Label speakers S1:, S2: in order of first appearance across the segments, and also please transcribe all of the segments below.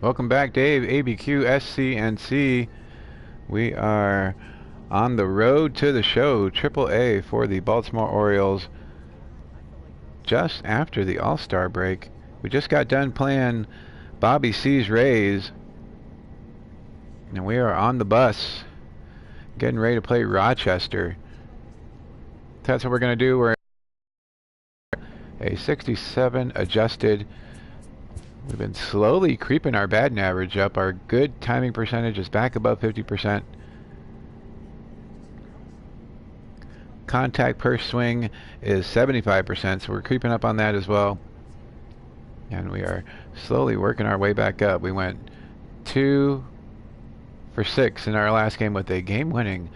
S1: Welcome back, Dave. ABQ, SCNC. We are on the road to the show, Triple A for the Baltimore Orioles. Just after the All-Star break, we just got done playing Bobby C's Rays, and we are on the bus, getting ready to play Rochester. That's what we're going to do. We're a 67 adjusted. We've been slowly creeping our batting average up. Our good timing percentage is back above 50%. Contact per swing is 75%, so we're creeping up on that as well. And we are slowly working our way back up. We went 2 for 6 in our last game with a game-winning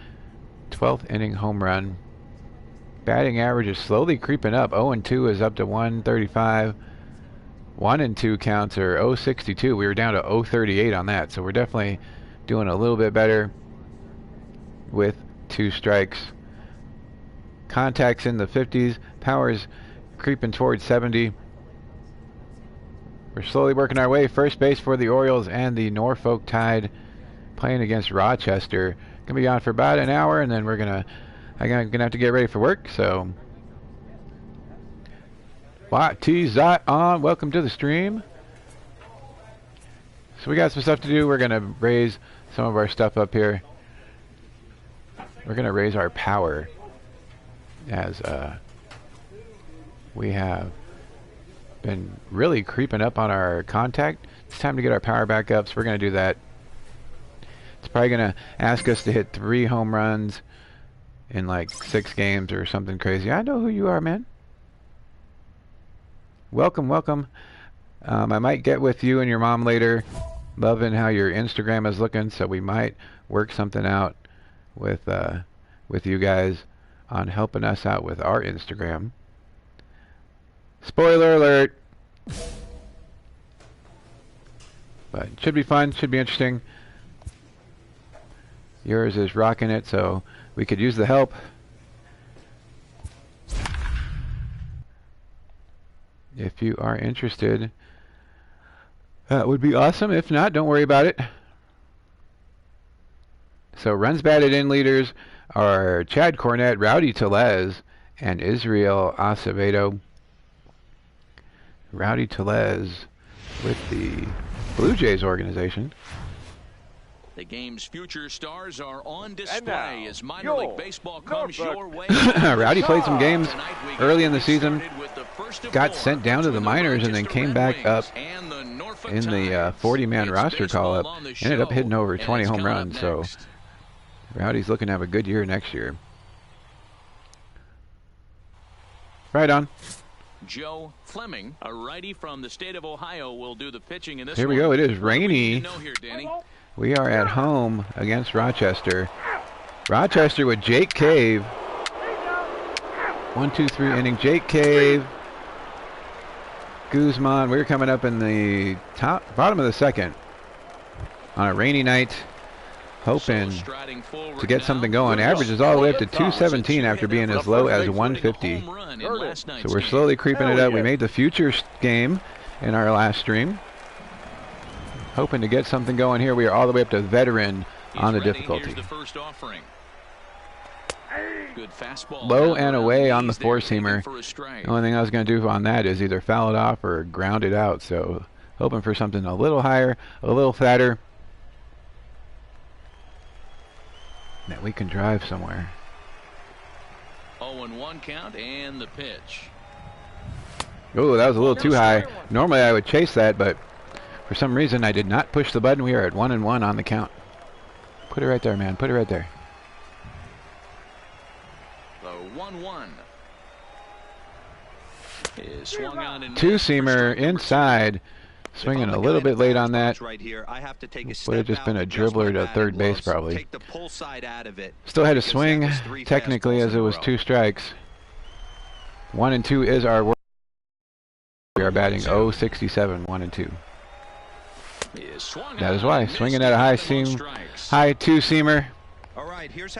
S1: 12th inning home run. Batting average is slowly creeping up. 0-2 is up to 135. 1-2 counts are 0.62. We were down to 0.38 on that, so we're definitely doing a little bit better with 2 strikes. Contacts in the 50s. Power's creeping towards 70. We're slowly working our way. First base for the Orioles and the Norfolk Tide playing against Rochester. Gonna be on for about an hour, and then I'm gonna have to get ready for work. So. YTZ on. Welcome to the stream. So we got some stuff to do. We're gonna raise some of our stuff up here. We're gonna raise our power as we have been really creeping up on our contact. It's time to get our power back up, so we're gonna do that. It's probably gonna ask us to hit 3 home runs in like 6 games or something crazy. I know who you are, man. Welcome, welcome. I might get with you and your mom later. Loving how your Instagram is looking, so we might work something out with you guys on helping us out with our Instagram. Spoiler alert. But it should be fun, should be interesting. Yours is rocking it, so we could use the help. If you are interested, that would be awesome. If not, don't worry about it. So runs batted in leaders are Chad Cornett, Rowdy Tellez, and Israel Acevedo. Rowdy Tellez with the Blue Jays organization.
S2: The game's future stars are on display as minor league baseball comes your way.
S1: Rowdy played some games early in the season, got sent down to the minors, and then came back up in the 40-man roster call-up. Ended up hitting over 20 home runs, so Rowdy's looking to have a good year next year. Right on.
S2: Joe Fleming, a righty from the state of Ohio, will do the pitching in this.
S1: Here we go. It is rainy. We are at home against Rochester. Rochester with Jake Cave. 1, 2, 3 inning. Jake Cave. Guzman. We're coming up in the bottom of the second on a rainy night. Hoping to get something going. Average is all the way up to 217 after being as low as 150. So we're slowly creeping it up. We made the future game in our last stream. Hoping to get something going here. We are all the way up to veteran on the difficulty. Low and away on the 4-seamer. The only thing I was going to do on that is either foul it off or ground it out. So hoping for something a little higher, a little fatter, that we can drive somewhere.
S2: 0-1 count and the pitch.
S1: Oh, that was a little too high. Normally I would chase that, but for some reason I did not push the button. We are at 1-1 on the count. Put it right there, man. Put it right there.
S2: The 1-1 is swung on and
S1: 2-seamer inside. Swinging a little bit late on that.
S3: Right here, I have to take a step
S1: would have just been a dribbler to third base probably.
S3: Take the pull side out of it.
S1: Still had a swing technically as it was 2 strikes. 1 and 2 is our work. We are batting 0.67, 1 and 2. That is why. Swinging at a high 2-seamer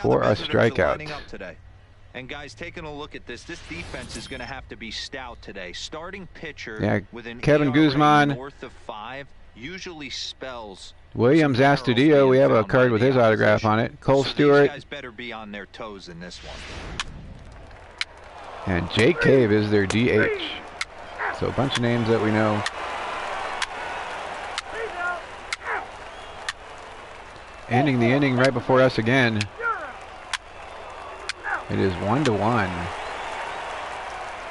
S1: for a strikeout.
S3: And guys, taking a look at this defense is going to have to be stout today. Starting pitcher with an
S1: Kevin
S3: ERA
S1: Guzman
S3: north of 5. usually spells
S1: Williams Astudillo, we have a card with his autograph on it. Cole Stewart.
S3: These guys better be on their toes in this one.
S1: And Jake Cave is their DH. So a bunch of names that we know. Ending the inning right before us again. It is 1-1.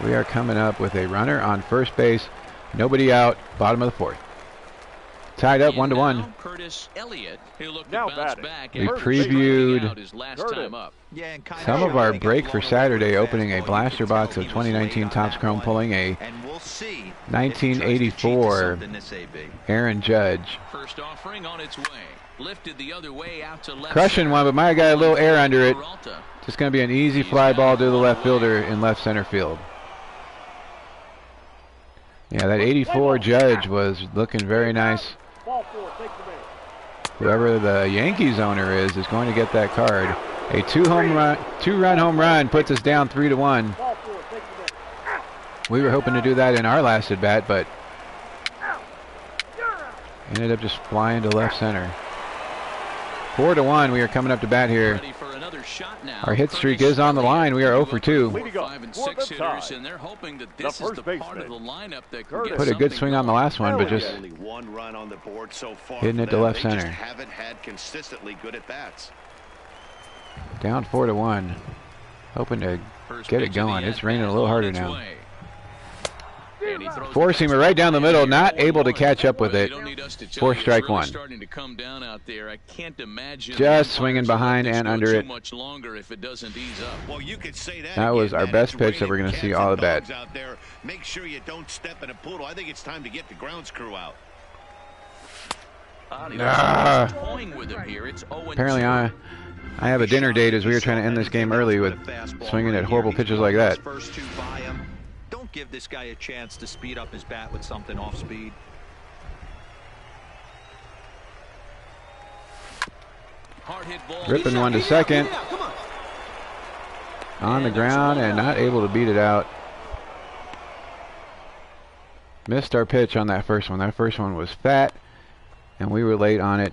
S1: We are coming up with a runner on first base. Nobody out. Bottom of the fourth. Tied up 1-1.
S2: Curtis Elliott, who looked
S4: Now
S2: to bounce
S4: batting.
S2: back
S1: We
S2: after
S1: previewed
S2: striking out his last time up.
S3: Yeah, and kinda
S1: some of our
S3: got
S1: break for
S3: blown away
S1: Saturday,
S3: with
S1: opening a
S3: fastball.
S1: blaster
S3: You could
S1: box
S3: tell
S1: of
S3: he was
S1: 2019
S3: late on
S1: Topps
S3: that
S1: Chrome,
S3: one.
S1: pulling a
S3: And we'll see if he tries to cheat us
S1: 1984
S3: something this AB.
S1: Aaron Judge.
S2: First offering on its way. Lifted the other way out to left.
S1: Crushing one, but my got a little air under it.
S2: Peralta.
S1: Just going to be an easy fly ball to the left fielder in left center field. Yeah, that 84 Judge was looking very nice.
S4: Ball 4, take the man.
S1: Whoever the Yankees owner is going to get that card. A two-run home run puts us down 3-1.
S4: Ball 4, take the man.
S1: We were hoping to do that in our last at bat, but ended up just flying to left center. 4-1. We are coming up to bat here.
S2: Ready for another shot now.
S1: Our hit streak is on the line. We are 0 for 2.
S4: Way to go.
S2: 5 and
S4: For
S2: 6
S4: the
S2: hitters,
S4: tie.
S2: and they're hoping that
S4: The
S2: this is
S4: first
S2: the part of
S4: baseman.
S2: the lineup that can
S4: Curtis.
S2: get
S1: Put a good
S2: something
S1: swing on the
S2: going.
S1: last one, but just
S5: Only one run on the board so far.
S1: hitting
S5: for
S1: it to
S5: them.
S1: left
S5: They just
S1: center.
S5: haven't had consistently good at bats.
S1: down 4-1. Hoping to
S2: First
S1: get it
S2: pitch of the
S1: going. It's
S2: at-bat
S1: raining a little
S2: on
S1: harder
S2: its
S1: now.
S2: way. And he throws
S1: Four-seamer
S2: the
S1: right down the middle, not able to
S2: Well,
S1: catch up with
S2: you
S1: it.
S2: don't need us to tell
S1: For
S2: you, it's
S1: strike
S2: really
S1: one.
S2: starting to come down out there. I can't imagine
S1: Just
S2: the umpires
S1: swinging
S2: will let
S1: behind
S2: this
S1: and
S2: go
S1: under
S2: too
S1: it.
S2: much longer if it doesn't ease up.
S5: Well, you could say that.
S1: That was
S5: again,
S1: our
S5: man.
S1: best
S5: It's
S1: pitch that we're
S5: raining
S1: gonna see
S5: cats
S1: all
S5: and
S1: the bat.
S5: dogs out there. Make sure you don't step in a poodle. I think it's time to get the grounds crew out.
S2: Toying with him here. It's 0-2.
S1: Apparently I have a dinner date as we were trying to end this game early with swinging at horrible pitches like that.
S3: First two by him. Don't give this guy a chance to speed up his bat with something off speed.
S2: Hard hit ball.
S1: Ripping one to second. On the ground and not able to beat it out. Missed our pitch on that first one. That first one was fat, and we were late on it.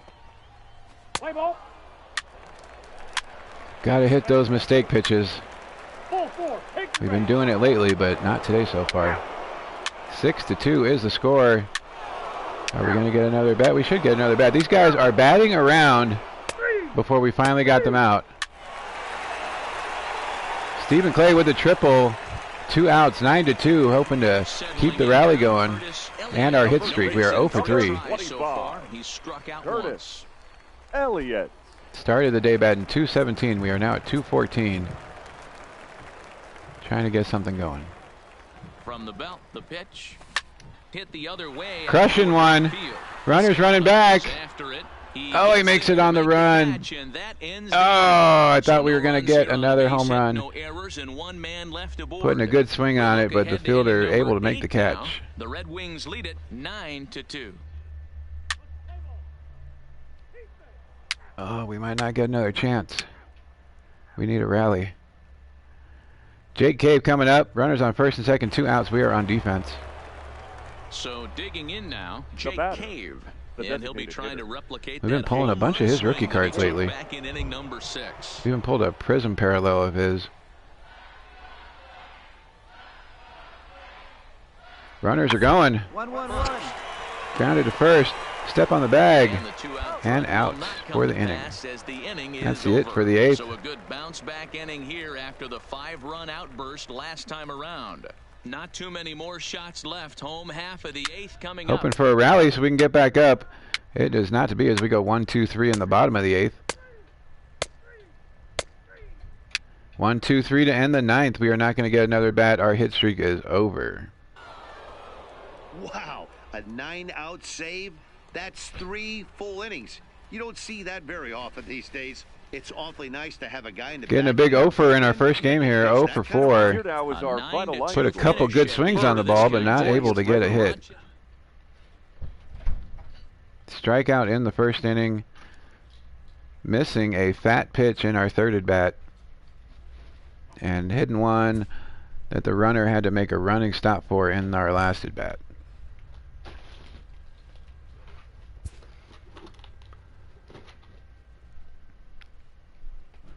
S4: Play ball.
S1: Got to hit those mistake pitches.
S4: Ball 4, take the
S1: We've
S4: man.
S1: been doing it lately, but not today so far. 6-2 is the score. Are we going to get another bat? We should get another bat. These guys are batting around before we finally got them out. Stephen Clay with the triple. 2 outs, 9-2, hoping to keep the rally going. And our hit streak. We are 0 for 3.
S2: So far, he's struck out once.
S4: Curtis Elliott.
S1: Started the day batting 217. We are now at 214. Trying to get something going.
S2: From the belt, the pitch hit the other way.
S1: Crushing one. Runners running back.
S2: After it.
S1: Oh, he makes it on the run. Oh, I thought we were going to get another home run. Putting a good swing on it, but the fielder able to make the catch.
S2: The Red Wings lead it 9-2.
S1: Oh, we might not get another chance. We need a rally. Jake Cave coming up. Runners on first and second, 2 outs. We are on defense.
S2: So digging in now,
S4: The
S2: Jake
S4: batter,
S2: Cave.
S4: the
S2: And he'll be
S4: designated
S2: trying
S4: hitter.
S2: to replicate
S1: We've been
S2: that
S1: pulling a
S2: home
S1: bunch
S2: run
S1: of his
S2: swing
S1: rookie
S2: that
S1: cards
S2: he took
S1: lately.
S2: Back in inning number 6.
S1: We even pulled a prism parallel of his. Runners are going.
S6: 1-1-1.
S1: Grounded to first. Step on the bag.
S2: And the 2-out
S1: And
S2: front
S1: out
S2: will not come
S1: for the
S2: to
S1: inning.
S2: pass as the inning
S1: That's
S2: is
S1: it
S2: over.
S1: for the 8th.
S2: So a good bounce back inning here after the 5-run outburst last time around. Not too many more shots left. Home half of the 8th coming
S1: Hoping
S2: up.
S1: for a rally so we can get back up. It is not to be as we go 1, 2, 3 in the bottom of the 8th. 1, 2, 3 to end the 9th. We are not going to get another bat. Our hit streak is over.
S5: Wow, a 9-out save? That's 3 full innings. You don't see that very often these days. It's awfully nice to have a guy in the
S1: Getting a
S5: back
S1: big 0-for in our first game here. 0 for 4.
S4: Here now is our final line.
S1: Put a couple good swings on the ball, but not able to get a hit. Strikeout in the first inning. Missing a fat pitch in our third at bat. And hitting one that the runner had to make a running stop for in our last at bat.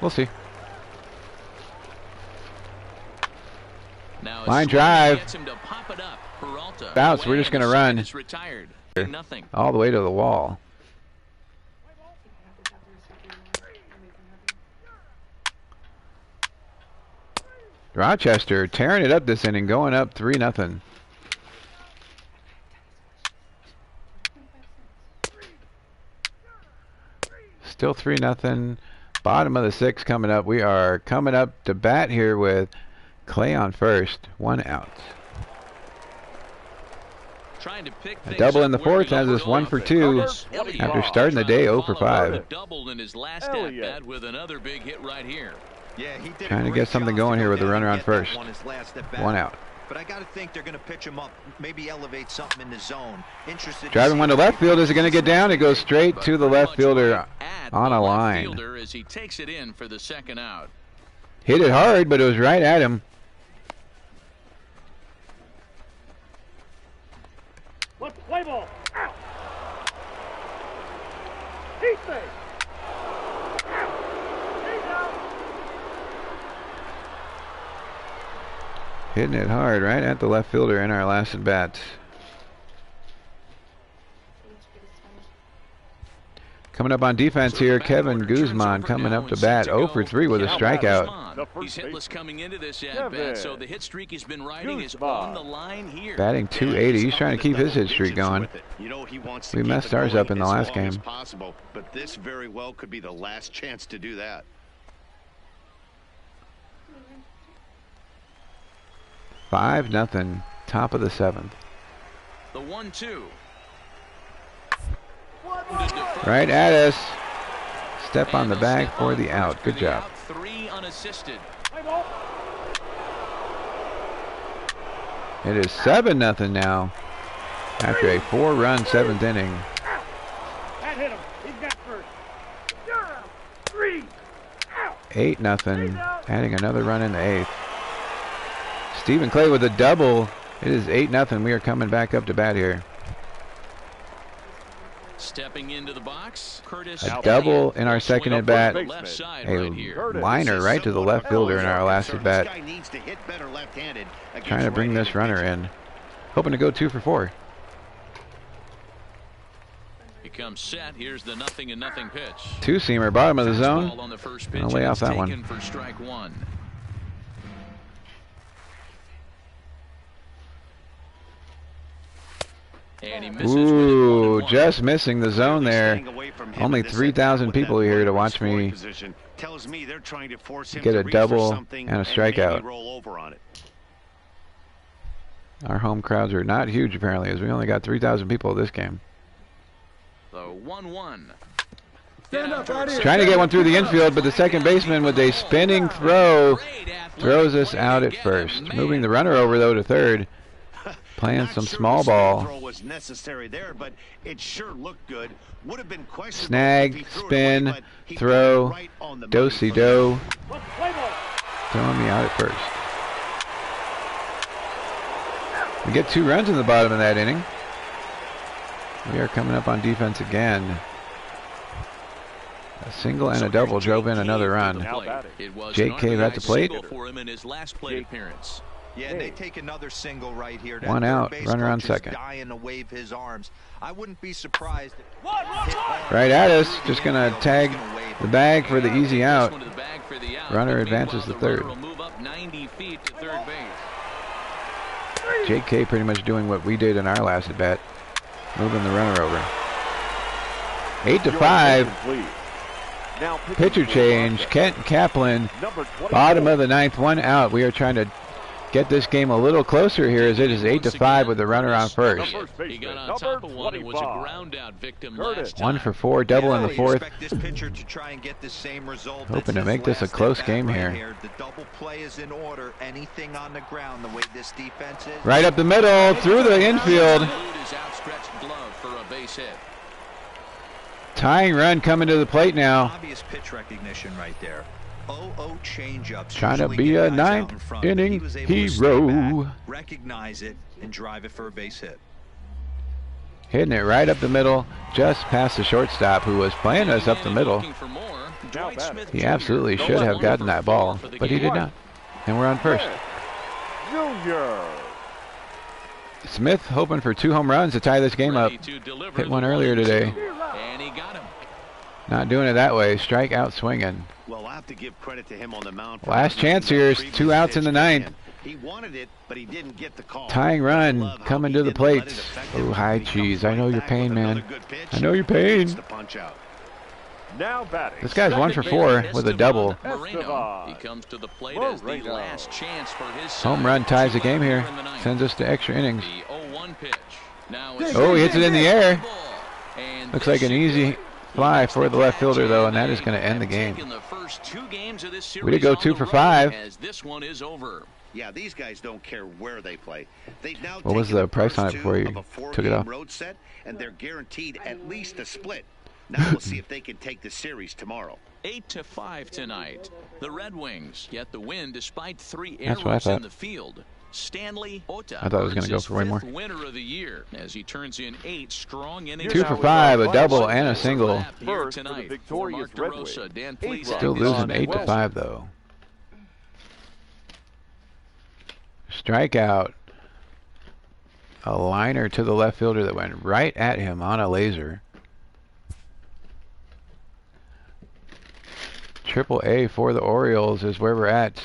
S1: We'll see.
S2: Now
S1: Line drive.
S2: gets him to pop it up. Peralta
S1: Bounce. We're just going to run
S2: is retired. Nothing.
S1: all the way to the wall. Rochester tearing it up this inning, going up 3-0. Still 3-0. Bottom of the 6th coming up. We are coming up to bat here with Clay on first. 1 out.
S2: Trying to pick
S1: A double in the 4th has us 1 for 2 after starting the day 0 for 5.
S2: Doubled in his last
S4: Elliott.
S2: at bat with another big hit right here.
S3: Yeah, he did
S1: Trying to
S3: a
S1: get
S3: great
S1: something
S3: job
S1: going
S3: to
S1: here
S3: go
S1: with the
S3: down
S1: runner
S3: and
S1: on
S3: get that
S1: first.
S3: one his last at bat.
S1: 1 out.
S3: But I got to think they're going to pitch him up, maybe elevate something in the zone. Interested.
S1: Driving one to left field. Is it going to get down? It goes straight to the left fielder on a line.
S2: Fielder as he takes it in for the 2nd out.
S1: Hit it hard, but it was right at him.
S4: Let's play ball. Out. Heat me. Out. Heat out.
S1: Hitting it hard right at the left fielder in our last at bat. Coming up on defense here, Kevin Guzman coming up to bat 0 for 3 with a strikeout.
S2: He's hitless coming into this at bat, so the hit streak he's been riding is on the line here.
S1: Batting 280. He's trying to keep his hit streak going.
S5: You know, he wants to
S1: We
S5: keep
S1: messed
S5: it
S1: ours
S5: going
S1: up in the
S5: as
S1: last
S5: long as
S1: game.
S5: possible, but this very well could be the last chance to do that.
S1: 5-0. Top of the 7th.
S2: The 1-2.
S1: Right at us. Step on the bag for the out. Good job.
S2: 3 unassisted.
S4: Play ball.
S1: It is 7-0 now after a 4-run 7th inning.
S4: That hit him. He's got first. You're out. 3. Out.
S1: 8-0. Adding another run in the 8th. Stephen Clay with a double. It is 8-0. We are coming back up to bat here.
S2: Stepping into the box, Curtis.
S1: A double in our second at bat.
S2: Left side
S1: A
S2: right here.
S1: liner right to the left fielder in our last at bat.
S5: This guy needs to hit better left-handed against
S1: Trying to bring this
S5: right-handed
S1: runner
S5: pitching.
S1: in. Hoping to go 2 for 4.
S2: He comes set. Here's the 0-0 pitch.
S1: 2-seamer, bottom of the
S2: Fastball
S1: zone.
S2: on the first pitch.
S1: Gonna lay
S2: and
S1: off
S2: it's
S1: that one.
S2: taken for strike 1. And he misses with it,
S1: Ooh,
S2: 1-1.
S1: just missing the zone there.
S5: Staying away from him
S1: Only
S5: in this
S1: 3,000
S5: at-bat with
S1: people
S5: that
S1: here to
S5: runner in
S1: watch
S5: scoring
S1: me
S5: position tells me they're trying to force him
S1: get
S5: to
S1: a
S5: reach for
S1: double
S5: something
S1: and a
S5: maybe
S1: strikeout.
S5: roll over on it.
S1: Our home crowds are not huge apparently, as we only got 3,000 people at this game.
S2: The 1-1.
S4: Stand up right here.
S1: Trying to get one through the infield, but the second baseman with a spinning throw throws us out at first. Moving the runner over though to third. Playing
S5: Not
S1: some
S5: sure
S1: small
S5: the spin
S1: ball.
S5: throw was necessary there, but it sure looked good. Would have been questionable
S1: Snag,
S5: if he threw it
S1: spin,
S5: away, but he got
S1: throw,
S5: it right on the money
S1: do-si-do.
S4: Let's play ball.
S1: Throwing me out at first. We get 2 runs in the bottom of that inning. We are coming up on defense again. A single and a double drove in another run. Jake Cave at the plate.
S2: For him in his last plate appearance.
S3: Yeah, and they take another single right here. That
S1: One
S3: third
S1: out,
S3: base
S1: runner on
S3: coach is
S1: second.
S3: Dying to wave his arms. I wouldn't be surprised.
S1: Right at us, just gonna tag the bag for the easy out.
S2: This one to the bag for the out,
S1: Runner
S2: but
S1: advances
S2: meanwhile,
S1: to third.
S2: runner will move up 90 feet to third base.
S1: Jake K pretty much doing what we did in our last at bat, moving the runner over. 8-5. Pitcher change. Kent Kaplan, bottom of the 9th, 1 out. We are trying to get this game a little closer here, as it is 8-5 with the runner on first.
S2: He got on top of one. It was a ground out victim last time.
S1: 1 for 4, double in the 4th.
S3: Expect this pitcher to try and get the same result.
S1: Hoping
S3: That's
S1: to make
S3: his
S1: this a
S3: last
S1: close
S3: at-bat
S1: game
S3: right
S1: here.
S3: The double play is in order. Anything on the ground, the way this defense is.
S1: Right up the middle, through the infield.
S2: Glued his outstretched glove for a base hit.
S1: Tying run coming to the plate now.
S3: Obvious pitch recognition right there. 0-0 changeups.
S1: Trying to
S3: usually
S1: be
S3: get
S1: a
S3: guys out
S1: 9th
S3: in front, but he
S1: inning
S3: was able to stay
S1: hero.
S3: back, recognize it, and drive it for a base hit.
S1: Hitting it right up the middle, just past the shortstop, who was playing us up the middle.
S2: Looking for more. Dwight Smith
S1: He
S2: Jr.
S1: absolutely should have gotten that ball, but he did not. And we're on first.
S4: Junior.
S1: Smith hoping for 2 home runs to tie this game up. Hit one earlier today.
S2: And he got him.
S1: Not doing it that way. Strikeout swinging.
S5: Well, I have to give credit to him on the mound.
S1: Last chance here is 2 outs in the 9th.
S5: He wanted it, but he didn't get the call.
S1: Tying run coming to the plate. Oh, high cheese. I know your pain, man. I know your pain.
S4: Now batting.
S1: This guy's 1 for 4 with a double.
S2: He comes to the plate as the last chance for his
S1: Home run ties the game here. Sends us to extra innings.
S2: The 0-1 pitch. Now
S1: Oh, he hits it in the air. Looks like an easy fly for the left fielder, though, and that is going to end the game. We did go 2 for 5.
S2: As this one is over.
S5: Yeah, these guys don't care where they play. They've now
S1: What was
S5: taken
S1: the price on it
S5: first
S1: before
S5: two
S1: you
S5: of a
S1: took it
S5: 4-game
S1: off?
S5: road set, and they're guaranteed at least a split. Now we'll see if they can take the series tomorrow.
S2: 8-5 tonight. The Red Wings get the win despite 3
S1: That's what I
S2: errors
S1: thought.
S2: in the field. Stanley Ota
S1: I thought it was
S2: earns
S1: gonna go
S2: his
S1: for way more.
S2: 5th winner of the year as he turns in 8 strong innings.
S1: 2 for 5, a double and a single.
S2: Here
S4: First for the
S2: tonight.
S4: victorious
S2: For Mark
S4: Red
S2: DeRosa,
S4: Wings.
S2: Dan,
S4: 8
S2: please.
S1: Still losing 8 to 5, though. Strikeout. A liner to the left fielder that went right at him on a laser. Triple A for the Orioles is where we're at.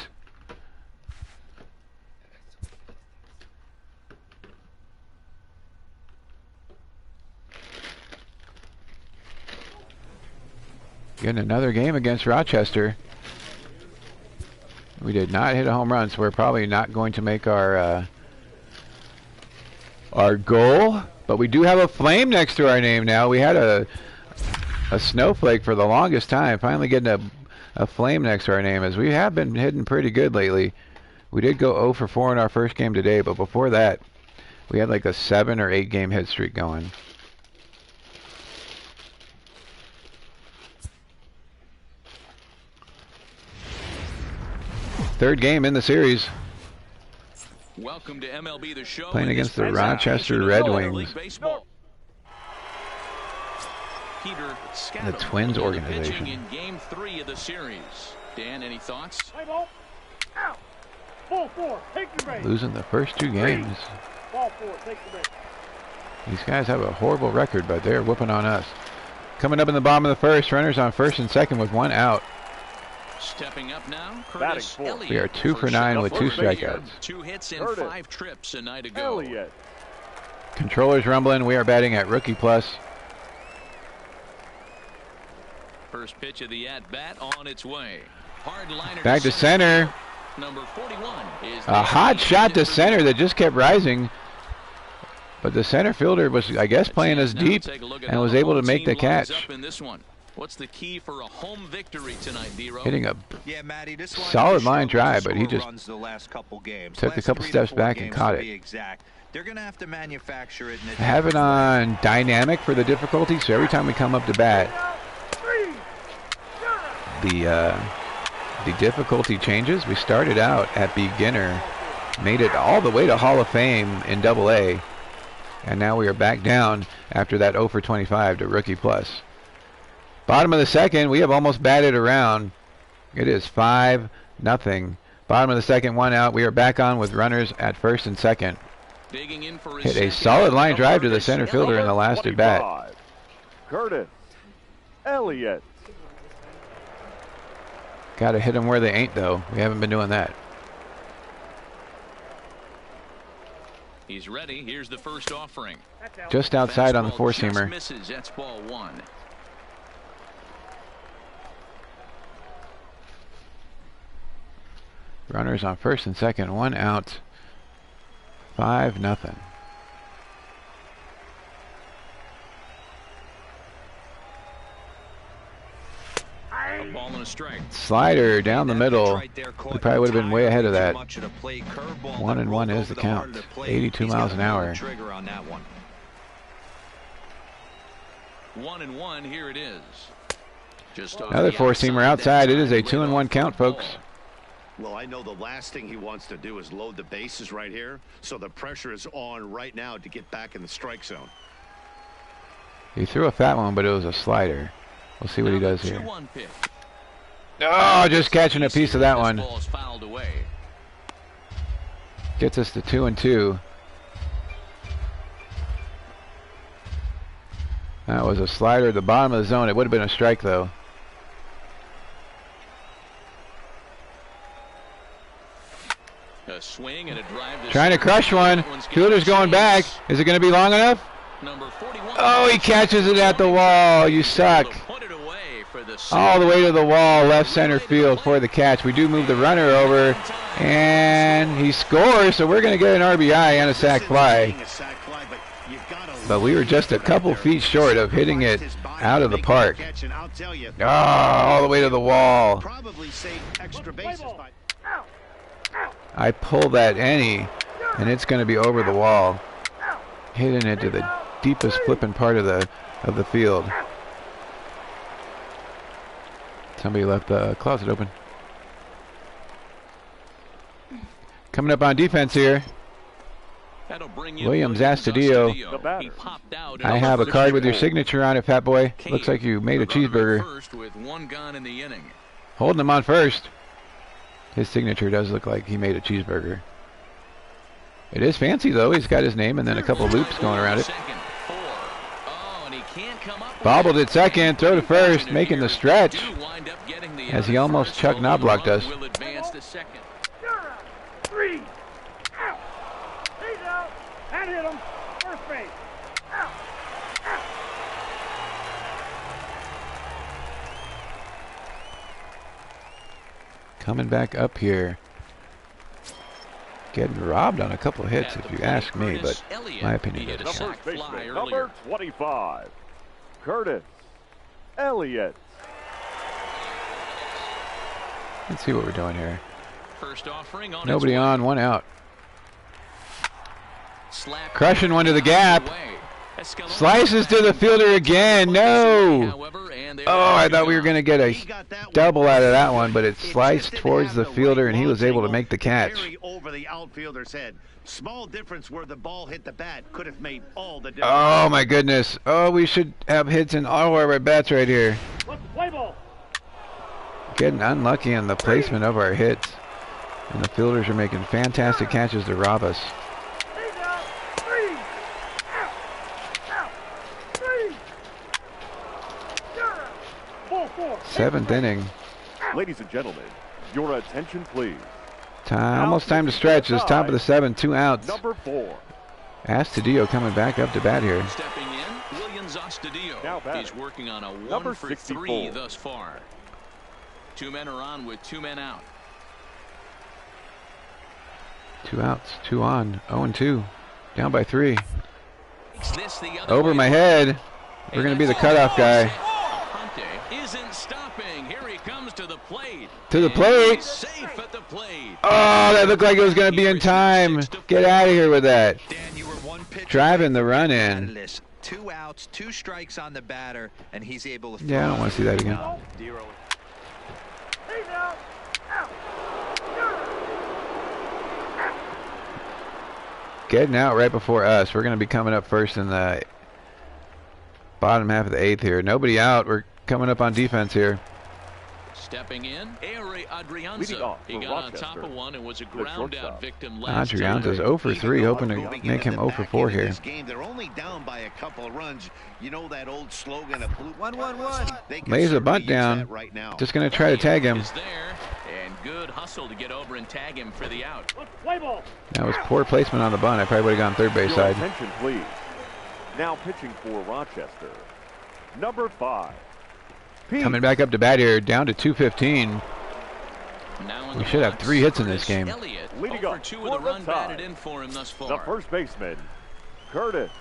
S1: Getting another game against Rochester. We did not hit a home run, so we're probably not going to make our goal. But we do have a flame next to our name now. We had a snowflake for the longest time. Finally getting a flame next to our name, as we have been hitting pretty good lately. We did go 0 for 4 in our first game today, but before that, we had like a 7 or 8 game hit streak going. Third game in the series.
S2: Welcome to MLB The Show.
S1: Playing
S2: in
S1: against
S2: this
S1: the Rochester Red
S2: Minor
S1: Wings.
S2: League Baseball. Peter Scott,
S1: The Twins organization.
S2: pitching in Game 3 of the series. Dan, any thoughts?
S4: High ball. Out. Ball 4. Take the base.
S1: Losing the first 2 games.
S4: Ball 4. Take the base.
S1: These guys have a horrible record, but they're whooping on us. Coming up in the bottom of the first, runners on first and second with 1 out.
S2: Stepping up now,
S4: Batting
S2: Curtis
S4: fourth.
S2: Elliott.
S1: We are 2 for 9 with 2 strikeouts.
S2: 2 hits in
S4: Curtis
S2: 5 trips a night ago.
S4: Elliott.
S1: Controllers rumbling. We are batting at rookie plus.
S2: First pitch of the at-bat on its way. Hard liner
S1: Back to center.
S2: Number 41 is
S1: A hot shot to center that just kept rising. But the center fielder was, I guess, playing us deep and was able to make the catch.
S2: What's the key for a home victory tonight, D-Row?
S1: Hitting a
S3: Yeah, Matty, this
S1: solid line drive, but he just
S3: the last couple games.
S1: took a
S3: Last
S1: couple
S3: 3 to
S1: steps
S3: 4
S1: back and
S3: games
S1: caught
S3: to
S1: it.
S3: be exact. They're going to have to manufacture it.
S1: I have it on dynamic for the difficulty, so every time we come up to bat, the difficulty changes. We started out at beginner, made it all the way to Hall of Fame in Double-A, and now we are back down after that 0 for 25 to rookie plus. Bottom of the second, we have almost batted around. It is 5-0. Bottom of the second, 1 out. We are back on with runners at first and second.
S2: Digging in for
S1: Hit a solid line drive to the center fielder in the last at bat.
S4: Curtis Elliott.
S1: Got to hit them where they ain't, though. We haven't been doing that.
S2: He's ready. Here's the first offering.
S1: Just outside on the
S2: Fastball
S1: four-seamer.
S2: just misses. That's ball 1.
S1: Runners on first and second, 1 out. 5-0.
S2: A ball and a strike.
S1: Slider down the middle.
S3: Right there,
S1: We probably would have been way ahead of that.
S3: Much of the play, curveball
S1: 1-1
S3: that
S1: is the
S3: broke over heart
S1: count.
S3: of the plate.
S1: 82
S3: He's
S1: miles
S3: gotta
S1: an
S3: pull the
S1: hour.
S3: Trigger on that one.
S2: 1-1. Here it is. Just off
S1: Another
S2: the
S1: four-seamer
S2: outside.
S1: outside. It is a
S2: Right
S1: 2-1
S2: off
S1: count,
S2: the
S1: folks.
S2: ball.
S5: Well, I know the last thing he wants to do is load the bases right here, so the pressure is on right now to get back in the strike zone.
S1: He threw a fat one, but it was a slider. We'll see what he
S2: Now the
S1: does here.
S2: 2-1 pitch.
S1: Oh, just catching a piece of that one.
S2: Ball's fouled away.
S1: Gets us to 2-2. That was a slider at the bottom of the zone. It would have been a strike, though.
S2: A swing and a drive.
S1: Trying to crush one. Fielder's going back. Is it going to be long enough?
S2: Number 41.
S1: Oh, he catches it at the wall. You suck. All the way to the wall, left center field for the catch. We do move the runner over, and he scores, so we're going to get an RBI and a sac fly. But we were just a couple feet short of hitting it out of the park. Oh, all the way to the wall. I pull that any, and it's going to be over the wall, hitting it to the deepest flipping part of the field. Somebody left the closet open. Coming up on defense here. Williams Astudillo. I have a card with your signature on it, fat boy. Looks like you made a cheeseburger. Holding him on first. His signature does look like he made a cheeseburger. It is fancy, though. He's got his name and then a couple loops going around it. Bobbled at second, throw to first, making the stretch as he almost Chuck Knobloch does.
S4: Three. Out. He's out. That hit him. First base. Out. Out.
S1: Coming back up here. Getting robbed on a couple of hits, if you ask me, but my opinion doesn't count.
S6: Number 25, Curtis Elliott.
S1: Let's see what we're doing here.
S2: First offering on
S1: Nobody on, one out. Crushing one to the gap. Slices to the fielder again. No. Oh, I thought we were going to get a double out of that one, but it sliced towards the fielder, and he was able to make the catch.
S5: Over the outfielder's head. Small difference where the ball hit the bat could have made all the difference.
S1: Oh, my goodness. Oh, we should have hits in all of our bats right here. Getting unlucky on the placement of our hits. And the fielders are making fantastic catches to rob us. Seventh inning.
S6: Ladies and gentlemen, your attention please.
S1: Almost time to stretch. It's top of the seventh, 2 outs.
S6: Number 4.
S1: Astudillo coming back up to bat here.
S2: Stepping in, Williams Astudillo. He's working on a 1 for 3 thus far. 2 men are on with 2 men out.
S1: 2 outs, 2 on, 0-2. Down by 3. Over my head. We're going to be the cutoff guy.
S2: Isn't stopping. Here he comes to the plate.
S1: To the plate.
S2: Safe at the plate.
S1: Oh, that looked like it was going to be in time. Get out of here with that.
S3: Dan, you were one pitch
S1: driving the run in.
S3: 2 outs, 2 strikes on the batter, and he's able to.
S1: Yeah, I don't want to see that again. Getting out right before us. We're going to be coming up first in the bottom half of the 8th here. Nobody out. We're coming up on defense here.
S2: Stepping in, Ari Adrianza. He got on top of one and was a ground out victim last
S1: Adrianza's 0 for 3, hoping to make him 0 for 4 here.
S5: They're only down by a couple of runs. You know that old slogan of 1-1-1.
S1: Lays a bunt down. Just going to try to tag him.
S2: Is there, and good hustle to get over and tag him for the out.
S1: That was poor placement on the bunt. I probably would have gone third base side.
S6: Attention, please. Now pitching for Rochester, number 5.
S1: Coming back up to bat here, down to 215. We should have 3 hits in this game.
S6: Leading up for the tie, the first baseman, Curtis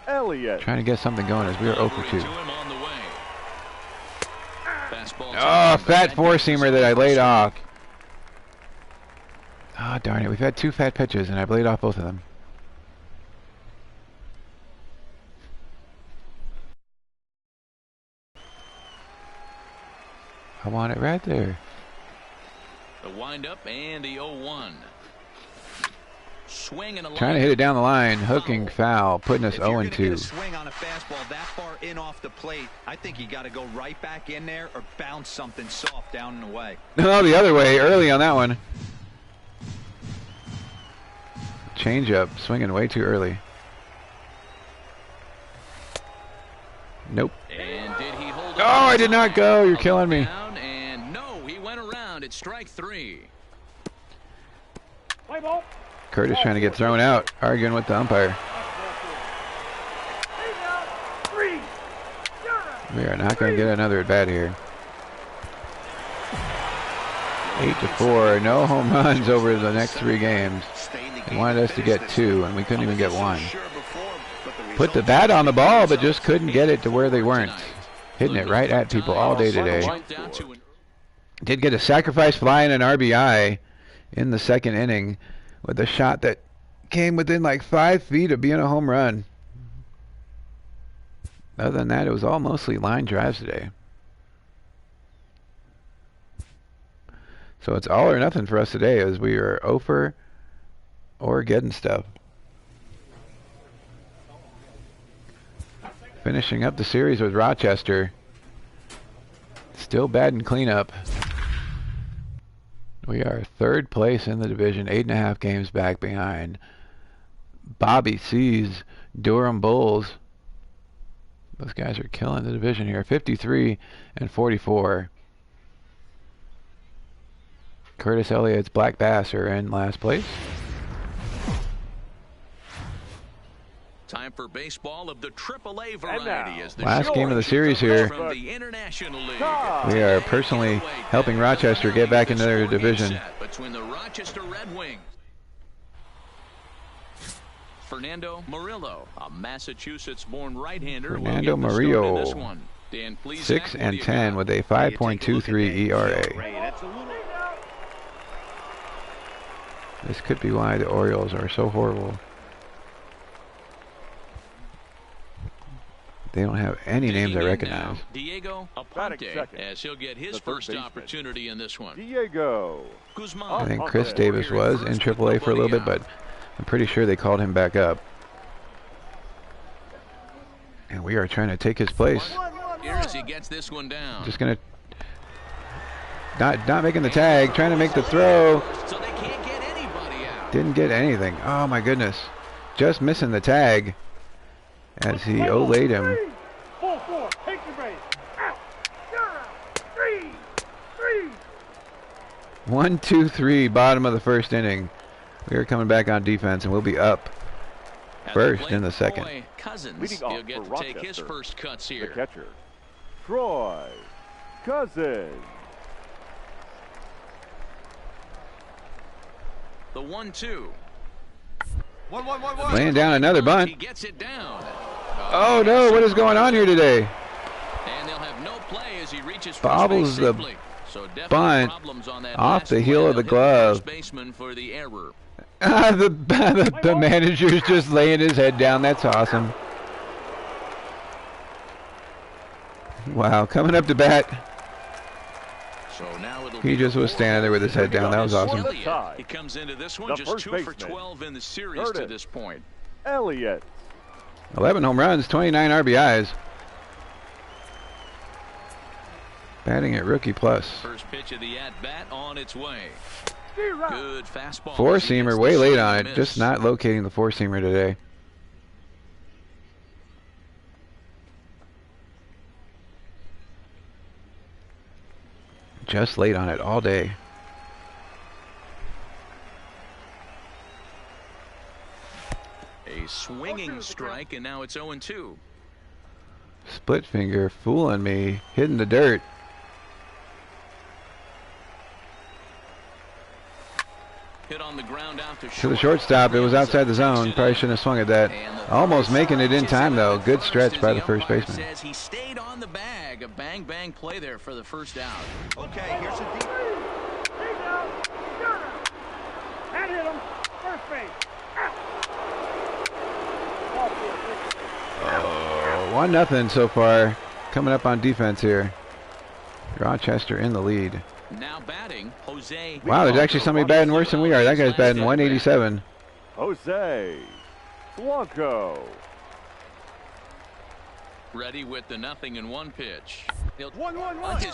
S6: Elliott.
S1: Trying to get something going as we are 0 for 2. Oh, fat 4-seamer that I laid off. Oh, darn it. We've had 2 fat pitches, and I've laid off both of them. I want it right there.
S2: The windup and the 0-1. Swing and a
S1: Trying to hit it down the line. Hooking foul. Putting us 0-2.
S3: If you're gonna get a swing on a fastball that far in off the plate, I think you got to go right back in there or bounce something soft down and away.
S1: No, the other way. Early on that one. Change up. Swinging way too early. Nope.
S2: And did he hold
S1: Oh, I did not go. You're killing me.
S2: And no, he went around. It's strike 3.
S4: Play ball.
S1: Curtis trying to get thrown out. Arguing with the umpire. We are not going to get another at bat here. 8-4. No home runs over the next 3 games. They wanted us to get 2, and we couldn't even get 1. Put the bat on the ball, but just couldn't get it to where they weren't. Hitting it right at people all day today. Did get a sacrifice fly and an RBI in the 2nd inning with a shot that came within like 5 feet of being a home run. Other than that, it was all mostly line drives today. So it's all or nothing for us today, as we are 0 for or getting stuff. Finishing up the series with Rochester. Still bad in cleanup. We are 3rd place in the division, 8.5 games back behind Bobby C's Durham Bulls. Those guys are killing the division here. 53 and 44. Curtis Elliott's Black Bass are in last place.
S2: Time for baseball of the AAA variety. As the
S1: last game of the series here.
S2: From the International League.
S1: We are personally helping Rochester get back into their division.
S2: Between the Rochester Red Wings. Fernando Murillo, a Massachusetts-born right-hander.
S1: Fernando Murillo, 6-10 with a 5.23 ERA. This could be why the Orioles are so horrible. They don't have any names I recognize.
S2: Diego Aponte, as he'll get his first opportunity in this one.
S6: Diego
S2: Guzman.
S1: I think Chris Davis was in AAA for a little bit, but I'm pretty sure they called him back up. And we are trying to take his place.
S2: Here as he gets this one down.
S1: Just gonna not making the tag, trying to make the throw.
S2: So they can't get anybody out.
S1: Didn't get anything. Oh my goodness. Just missing the tag as he olayed him.
S4: 4-4. Take the base. Out. You're out. 3.
S1: 1, 2, 3. Bottom of the 1st inning. We are coming back on defense, and we'll be up first in the 2nd.
S2: Cousins, he'll get to take his first cuts here.
S6: The catcher, Troy Cousins.
S2: The 1-2.
S1: Laying down another bunt.
S2: He gets it down.
S1: Oh no, what is going on here today?
S2: And they'll have no play as he reaches
S1: Bobbles the bunt off the heel of the glove.
S2: For the error.
S1: The manager's just laying his head down. That's awesome. Wow, coming up to bat.
S2: So now
S1: he just was standing there with his head down. That was awesome.
S2: He comes into this one just 2 for 12 in the series to this point.
S6: Elliott.
S1: 11 home runs, 29 RBIs. Batting at rookie plus.
S2: First pitch of the at-bat on its way. Good fastball.
S1: Four-seamer way late on it. Just not locating the four-seamer today. Just late on it all day.
S2: A swinging strike, and now it's 0-2.
S1: Split finger fooling me, hitting the dirt.
S2: Hit on the ground out
S1: to the shortstop. It was outside the zone. Probably shouldn't have swung at that. Almost making it in time though. Good stretch by the first baseman.
S2: Says he stayed on the bag. A bang play there for the first out.
S3: Okay, here's a deep.
S4: And hit him. First base.
S1: 1-0 so far. Coming up on defense here. Rochester in the lead.
S2: Now batting, Jose.
S1: Wow, there's actually somebody batting worse than we are. That guy's batting 187.
S6: Jose Blanco.
S2: Ready with the 0-1 pitch.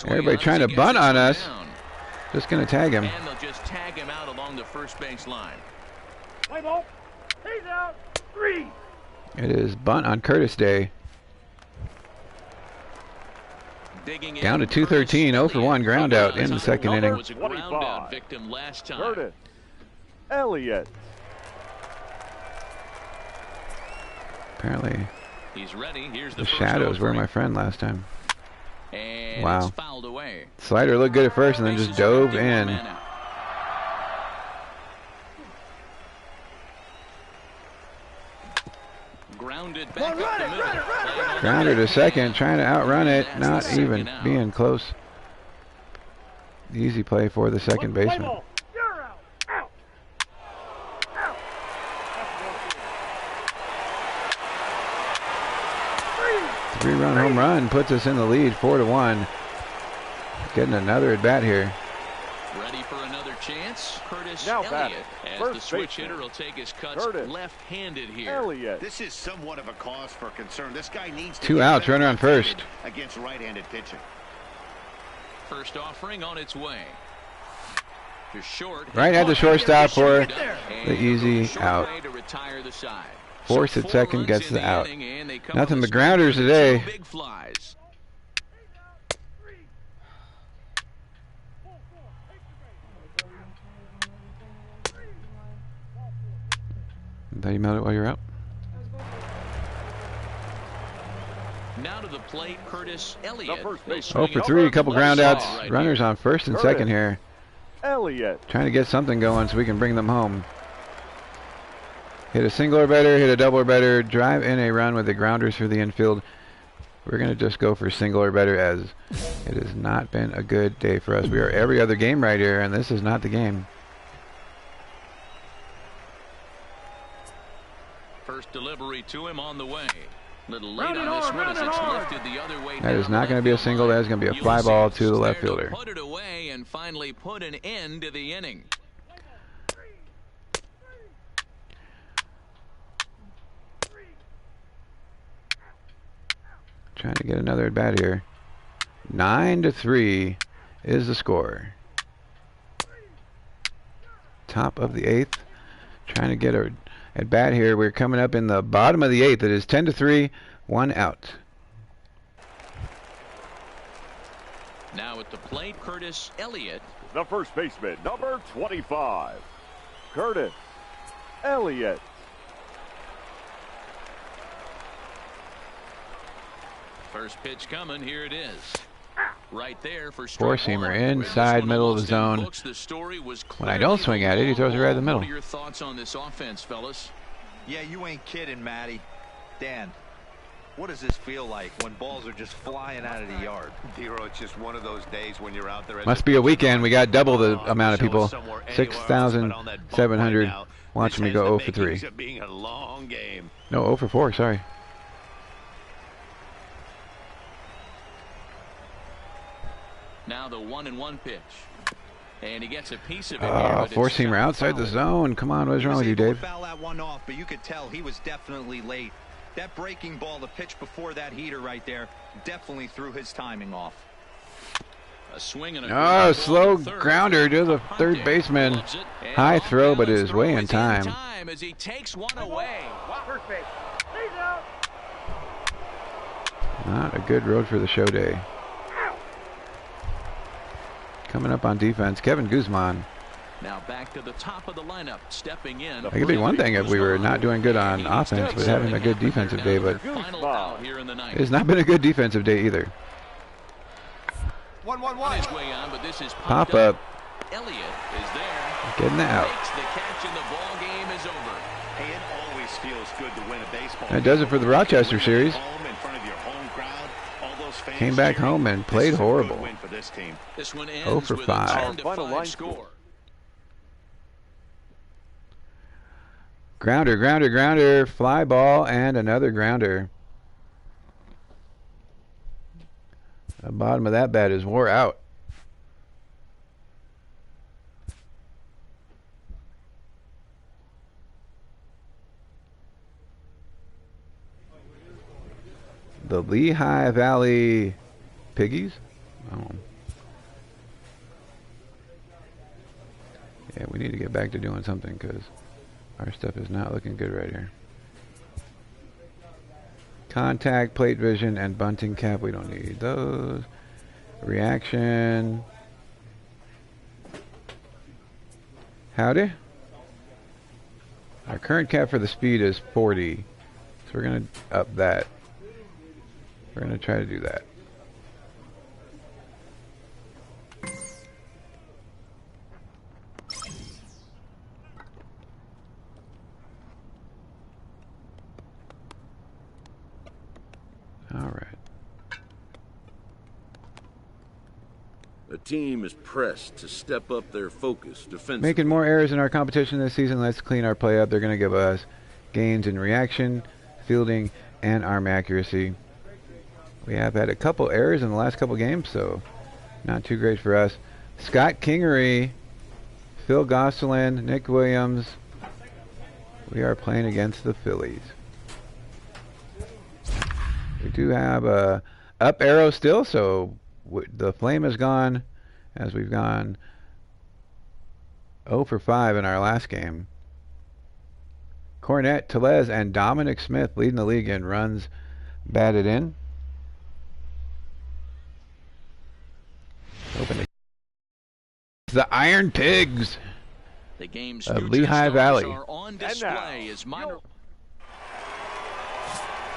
S1: Everybody trying to bunt on us. Just going to tag him.
S2: And they'll just tag him out along the first base line.
S4: Play ball. He's out. 3.
S1: It is bunt on Curtis Day. Down to 213, 0 for 1 ground out in the second inning.
S2: Was a ground out victim last time.
S6: Curtis Elliott.
S1: Apparently,
S2: He's ready. Here's
S1: the shadows were my friend last time.
S2: And
S1: wow.
S2: it's fouled away.
S1: Slider looked good at first and then just dove in.
S2: Grounded back up the middle.
S1: Grounder to second, trying to outrun it, not even being close. Easy play for the second baseman.
S4: You're out. Out. Out.
S1: 3-run home run puts us in the lead, 4-1. Getting another at bat here.
S2: Ready for another chance. Curtis
S6: Now
S2: Elliott, as
S6: first
S2: the switch
S6: baseman.
S2: hitter will take his cuts left-handed here.
S6: Elliott.
S5: This is somewhat of a cause for concern. This guy needs to
S1: 2
S5: get
S1: outs,
S5: better
S1: runner on first.
S5: against right-handed pitching.
S2: First offering on its way. To short.
S1: Right at the shortstop for the easy
S2: Short
S1: out.
S2: way to retire the side.
S1: Force
S2: So
S1: at
S2: 4
S1: second,
S2: runs
S1: gets
S2: in
S1: the out.
S2: inning, and they come
S1: Nothing
S2: on the
S1: but grounders
S2: scoreboard with
S1: today.
S2: 2 big flies.
S1: Thought you meant it while you're out.
S2: Now to the plate, Curtis Elliott.
S1: 0 for 3, a couple ground outs. Runners on first and second here.
S6: Elliott.
S1: Trying to get something going so we can bring them home. Hit a single or better, hit a double or better, drive in a run with the grounders for the infield. We're going to just go for single or better, as it has not been a good day for us. We are every other game right here, and this is not the game.
S2: First delivery to him on the way. Little late on this one as it's lifted the other way.
S1: That is not going to be a single. That is going to be a fly ball to the left fielder.
S2: Put it away and finally put an end to the inning.
S1: Trying to get another at bat here. 9-3 is the score. Top of the 8th. Trying to get a at bat here. We're coming up in the bottom of the 8th. It is 10-3, 1 out.
S2: Now at the plate, Curtis Elliott.
S6: The first baseman, number 25, Curtis Elliott.
S2: First pitch coming. Here it is. Right there for
S1: Four-seamer inside middle of the zone. When I don't swing at it, he throws it right in the middle.
S2: What are your thoughts on this offense, fellas?
S3: Yeah, you ain't kidding, Matty. Dan, what does this feel like when balls are just flying out of the yard?
S5: Dero, it's just one of those days when you're out there.
S1: Must be a weekend. We got double the amount of people. 6,700 watching me go 0 for 3.
S5: Being a long game.
S1: No, 0 for 4, sorry.
S2: Now the 1-1 pitch. And he gets a piece of it.
S1: Four-seamer outside the zone. Come on, what's wrong with you, Dave?
S3: Foul that one off, but you could tell he was definitely late. That breaking ball, the pitch before that heater right there, definitely threw his timing off.
S2: A swing and a
S1: slow grounder to the third baseman. High throw, but it is way in time.
S2: As he takes one away.
S4: First base. He's out.
S1: Not a good road for the show day. Coming up on defense, Kevin Guzman.
S2: Now back to the top of the lineup, stepping in.
S1: That could be one thing if we were not doing good on offense, but having a good defensive day, but it has not been a good defensive day either.
S3: 1-1-1.
S1: Pop up.
S2: Elliott is there.
S1: Getting the out.
S2: Makes the catch and the ball game is over.
S5: Hey, it always feels good to win a baseball.
S1: That does it for the Rochester series.
S5: Home in front of your home crowd, all those fans
S1: Came back home and played horrible.
S5: Win for this team.
S2: This one
S1: 0
S2: ends
S1: for
S2: with
S1: 5.
S2: a 10-5
S6: Final line
S2: score.
S1: Grounder, grounder, grounder, fly ball, and another grounder. The bottom of that bat is wore out. The Lehigh Valley Piggies? Oh. Yeah, we need to get back to doing something because our stuff is not looking good right here. Contact, plate vision, and bunting cap. We don't need those. Reaction. Howdy. Our current cap for the speed is 40. So we're going to up that. We're going to try to do that. All right.
S7: The team is pressed to step up their focus defensively.
S1: Making more errors in our competition this season. Let's clean our play up. They're going to give us gains in reaction, fielding, and arm accuracy. We have had a couple errors in the last couple games, so not too great for us. Scott Kingery, Phil Gosselin, Nick Williams. We are playing against the Phillies. We do have a up arrow still, so the flame is gone as we've gone 0 for 5 in our last game. Cornette, Telez, and Dominic Smith leading the league in runs batted in. Open the Iron Pigs
S2: The game's
S1: of Lehigh Valley.
S2: are on display as minor.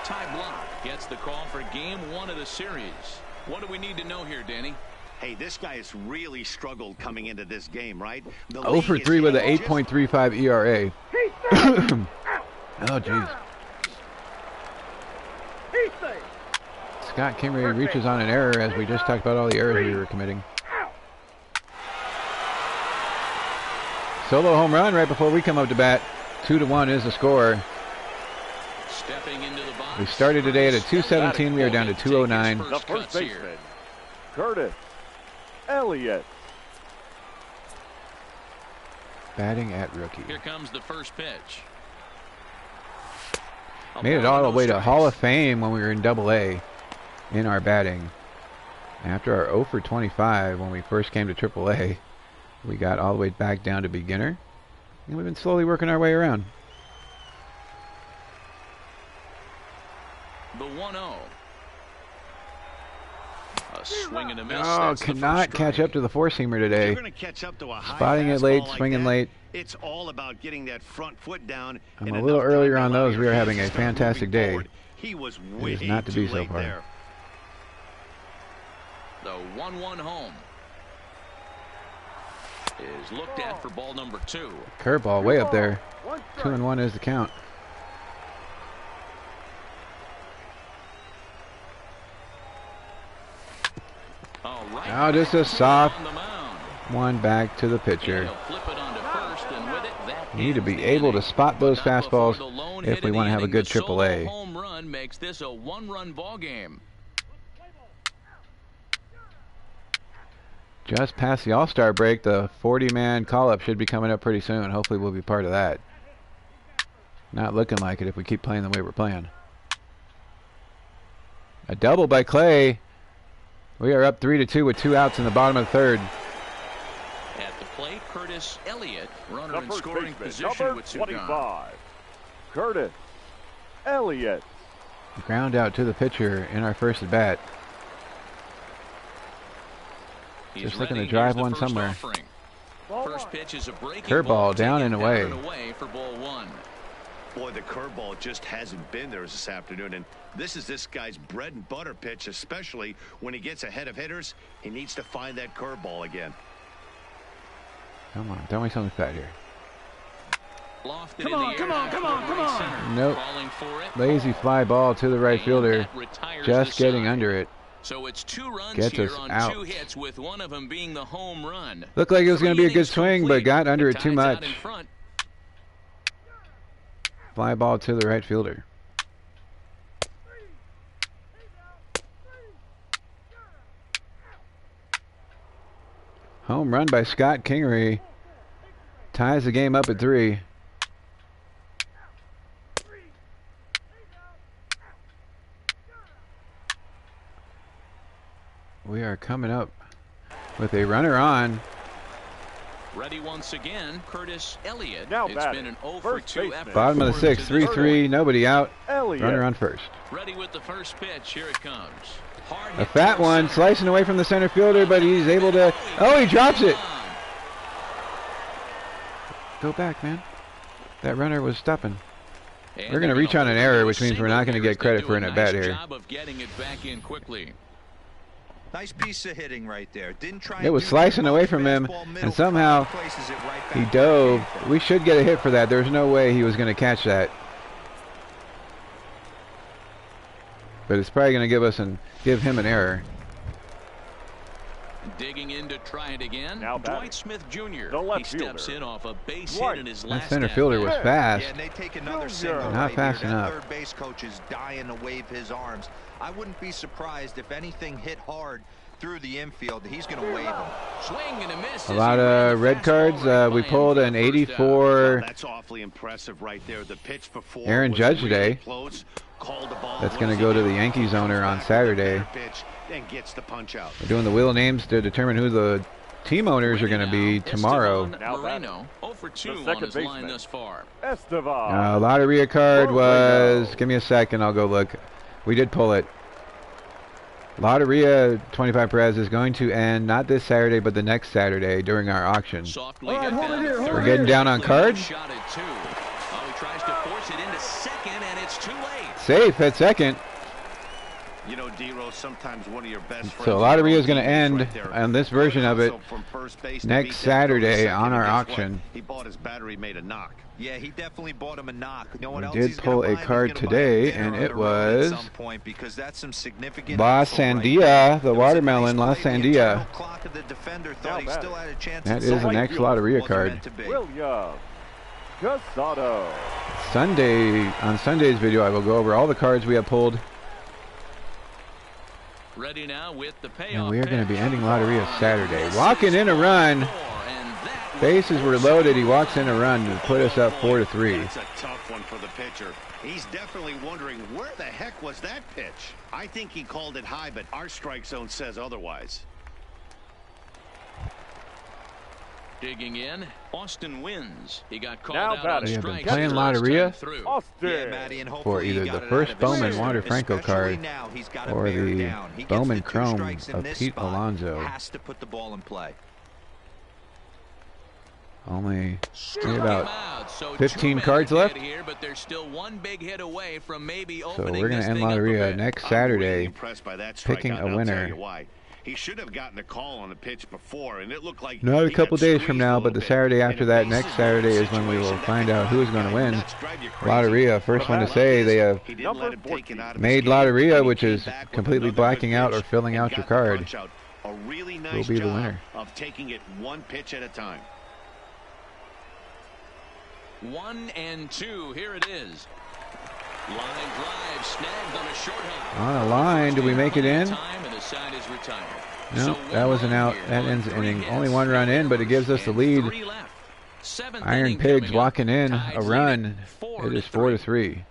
S2: Ty Block gets the call for game 1 of the series. What do we need to know here, Danny?
S5: Hey, this guy has really struggled coming into this game, right?
S1: 0 for 3 with an 8.35 ERA. Oh, jeez. Scott Kingery reaches on an error as we just talked about all the errors we were committing. Solo home run right before we come up to bat. 2-1 is the score.
S2: Stepping into the box.
S1: We started today at a 217. We are down to 209.
S6: The first baseman, Curtis Elliott.
S1: Batting at rookie.
S2: Here comes the first pitch.
S1: Made it all the way to Hall of Fame when we were in Double-A in our batting. After our 0 for 25 when we first came to Triple-A, we got all the way back down to beginner. And we've been slowly working our way around.
S2: The 1-0. A swing and a miss.
S1: Oh,
S2: That's the
S1: cannot
S2: first
S1: catch
S2: strike.
S1: up to the four-seamer today.
S5: You're going to catch up to a high
S1: Spotting it late,
S5: fastball like
S1: swinging
S5: that.
S1: late.
S5: It's all about getting that front foot down.
S1: I'm
S5: and
S1: a little
S5: enough time
S1: earlier
S5: to
S1: on
S5: allow
S1: those.
S5: your
S1: We are
S5: hands
S1: having
S5: to
S1: a
S5: start
S1: fantastic
S5: moving
S1: day.
S5: forward. He was
S1: It
S5: way
S1: is not to
S5: too
S1: be so
S5: late
S1: far.
S5: there.
S2: The 1-1 home is looked at for ball number 2.
S1: Curveball way up there. 2-1 is the count.
S2: All right.
S1: Now just a soft
S2: On the mound.
S1: one back to the pitcher.
S2: He'll flip it onto first, and with it, that
S1: We need to
S2: ends
S1: be
S2: the
S1: able to
S2: inning.
S1: spot those
S2: But not before
S1: fastballs
S2: the lone
S1: if
S2: hit
S1: we
S2: of
S1: want
S2: the
S1: to have a
S2: inning.
S1: good
S2: The solo
S1: AAA.
S2: home run makes this a 1-run ball game.
S1: Just past the All-Star break, the 40-man call-up should be coming up pretty soon. Hopefully we'll be part of that. Not looking like it if we keep playing the way we're playing. A double by Clay. We are up 3-2 with 2 outs in the bottom of the third.
S2: At the plate, Curtis Elliott, runner
S6: The
S2: in
S6: first
S2: scoring
S6: baseman,
S2: position
S6: number
S2: with 2 gone.
S6: 25, Curtis Elliott.
S1: Ground out to the pitcher in our first at bat.
S2: He's
S1: Just looking
S2: ready.
S1: to drive
S2: Here's the
S1: one
S2: first
S1: somewhere.
S2: offering. First pitch is a breaking
S1: Curveball
S2: ball
S1: down
S2: taken
S1: and away.
S2: down and away for ball 1.
S5: Boy, the curveball just hasn't been there this afternoon, and this is this guy's bread and butter pitch, especially when he gets ahead of hitters. He needs to find that curveball again.
S1: Come on, tell me something fat here.
S2: Lofted in the air, right center.
S1: Nope.
S2: Calling for it.
S1: Lazy fly ball to the right
S2: And
S1: fielder.
S2: that retires
S1: Just
S2: the
S1: getting
S2: side.
S1: under it.
S2: So it's 2 runs
S1: Gets
S2: here
S1: us
S2: on
S1: out.
S2: 2 hits, with one of them being the home run.
S1: Looked like it was going to be a good
S2: Innings
S1: swing, but
S2: complete.
S1: got under
S2: The
S1: it too
S2: Tide's out
S1: much.
S2: in front.
S1: Fly ball to the right fielder. Home run by Scott Kingery. Ties the game up at 3. We are coming up with a runner on.
S2: Ready once again, Curtis Elliott.
S6: Now
S2: It's
S6: batting,
S2: been an 0 for
S6: first
S2: 2
S6: baseman.
S2: effort.
S1: Bottom of the sixth, 3-3, nobody out.
S6: Elliott.
S1: Runner on first.
S2: Ready with the first pitch. Here it comes. Hard
S1: A
S2: hit
S1: fat
S2: to
S1: one
S2: center.
S1: slicing away from the center fielder, but he's able to. Oh, he drops it. Go back, man. That runner was stopping.
S2: And
S1: We're going to
S2: they're
S1: reach on an
S2: hold
S1: error,
S2: to a
S1: which means we're
S2: single
S1: not going to
S2: here
S1: get
S2: as they
S1: credit
S2: do
S1: for
S2: a
S1: an at-bat
S2: nice
S1: here.
S2: job of getting it back in quickly.
S3: Nice piece of hitting right there. Didn't try.
S1: It was slicing away from him, and somehow he dove. We should get a hit for that. There's no way he was going to catch that. But it's probably going to give him an error.
S2: Digging in to try it again.
S6: Now
S2: Dwight Smith Jr.
S6: the left
S2: He steps
S6: fielder.
S2: in off a base
S6: Dwight.
S2: hit in his
S1: That
S2: last
S1: center
S2: at
S1: fielder
S2: bat.
S1: was fast.
S3: Yeah, and they take another
S6: Junior.
S3: single.
S1: Not
S3: right
S1: fast
S3: here.
S1: enough.
S3: That third base coach is dying to wave his arms. I wouldn't be surprised if anything hit hard through the infield. He's going to wave him.
S2: Swing and a miss.
S1: A
S2: as
S1: lot
S2: he ran
S1: of
S2: the
S1: red
S2: fastball
S1: cards.
S2: right
S1: We
S2: by him
S1: pulled
S2: for
S1: an
S2: the first out.
S1: 84
S5: That's awfully impressive right there. The pitch before
S1: Aaron
S5: was
S1: Judge
S5: really
S1: today.
S5: Close, called the ball.
S1: That's
S5: What
S1: going to
S5: does
S1: go
S5: he
S1: to
S5: do?
S1: the Yankees
S5: He
S1: owner
S5: comes
S1: on
S5: back with a
S1: Saturday.
S5: better pitch and gets the punch out.
S1: We're doing the wheel of names to determine who the team owners are going to be tomorrow.
S6: Now
S2: Moreno, 0 for 2
S6: The
S2: on
S6: second
S2: his line
S6: baseman.
S2: thus far.
S6: Estevan.
S1: Lotteria card was.
S6: Moreno.
S1: Give me a second. I'll go look. We did pull it. Lotteria 25 Perez is going to end not this Saturday, but the next Saturday during our auction.
S2: Softly
S4: All right,
S2: hit
S4: hold it
S2: down
S4: here,
S2: to
S4: hold
S2: third.
S1: We're getting down on cards.
S2: Shot at 2. Oh, he tries to force it into second, and it's too late.
S1: Safe at second.
S5: You know, D-Rose, sometimes one of your best friends.
S1: So Lotteria is going to
S5: right
S1: end
S5: there.
S1: on this version of it
S5: So from first base to
S1: next
S5: beat that
S1: Saturday
S5: second,
S1: on our
S5: and guess what?
S1: auction.
S5: He bought his battery, made a knock.
S3: Yeah, he definitely bought him a knock. You know what
S1: We
S3: else
S1: did
S3: he's gonna
S1: pull
S3: buy
S1: a
S3: him? He's
S1: card
S3: gonna buy
S1: today,
S3: dinner
S1: and
S3: on
S1: it
S3: the road
S1: was
S3: at some point, because that's some significant
S1: La
S3: hustle right
S1: Sandia,
S3: there.
S1: the
S3: It was a
S1: watermelon
S3: nice
S1: La
S3: play. The
S1: Sandia.
S3: internal clock of the defender thought
S6: Now
S3: he
S6: batting.
S3: still had a chance.
S1: That
S3: at
S1: is
S3: something.
S1: the next
S6: field.
S1: Lotteria
S3: Wasn't
S1: card.
S3: meant to be.
S6: William Casado.
S1: On Sunday's video, I will go over all the cards we have pulled,
S2: Ready now with the payoff.
S1: and we are going to be
S2: pitch.
S1: ending Lotteria Saturday. Walking in a run. Bases were loaded. He walks in a run to put us up 4-3.
S5: That's a tough one for the pitcher. He's definitely wondering where the heck was that pitch. I think he called it high, but our strike zone says otherwise.
S2: Digging in, Austin wins. He got called
S6: Now
S2: out on
S6: batting.
S1: We have been
S2: strikes
S1: playing
S2: the first
S1: Lotteria
S2: time through.
S6: Austin.
S3: Yeah, Matty, and
S1: For
S3: hopefully he
S1: either
S3: got
S1: the
S3: it
S1: first
S3: out of his
S1: Bowman
S3: system.
S1: Water Franco
S3: Especially
S1: card
S3: now, he's got to
S1: or
S3: bear
S1: the
S3: down. He gets
S1: Bowman
S3: the 2
S1: Chrome
S3: strikes in
S1: of
S3: this
S1: Pete
S3: spot.
S1: Alonso.
S3: Has to put the ball in play.
S1: Only
S2: Struck
S1: maybe
S2: him
S1: about
S2: out. So
S1: 15
S2: 2
S1: cards
S2: men
S1: left.
S2: ahead Here, but there's still one big hit away from maybe
S1: So
S2: opening
S1: we're going
S2: this
S1: to end
S2: thing up a
S1: Lotteria
S2: bit.
S1: next
S5: I'm really
S1: Saturday.
S5: impressed by that
S1: picking
S5: strikeout,
S1: a
S5: and I'll
S1: winner.
S5: tell you why. He should have gotten a call on the pitch before, and it looked like
S1: Not a
S5: he
S1: couple
S5: got
S1: days from
S5: squeezed a
S1: now,
S5: little
S1: but the
S5: bit.
S1: Saturday
S5: And
S1: after
S5: if
S1: that,
S5: this
S1: next
S5: is the
S1: Saturday, is when we will
S5: situation,
S1: find
S5: that
S1: out who is going to
S5: guy
S1: win.
S5: nuts drive you crazy.
S1: Lotteria, first one to
S5: But
S1: say they have
S5: he didn't let him take it out of his
S1: made
S5: game,
S1: Lotteria,
S5: and he
S1: which
S5: came
S1: is
S5: back with
S1: completely
S5: another
S1: blacking
S5: good
S1: out or
S5: pitch
S1: filling
S5: and
S1: out your
S5: got the
S1: card.
S5: punch out. A really nice
S1: Will be the
S5: job
S1: winner.
S5: of taking it one pitch at a time.
S2: 1-2. Here it is. Line drive snagged on a short hop.
S1: On a line, do we make it in?
S2: Time and the side is retired.
S1: No,
S2: So
S1: that was an
S2: one
S1: out.
S2: here
S1: That
S2: on
S1: ends the
S2: 3
S1: inning.
S2: hits,
S1: Only one run in, but it gives us the
S2: and
S1: lead.
S2: 3 left. 7th
S1: Iron
S2: inning
S1: Pigs
S2: coming up.
S1: walking in
S2: Tides
S1: a
S2: lead
S1: run.
S2: it
S1: It is
S2: 4-3.
S1: 4-3.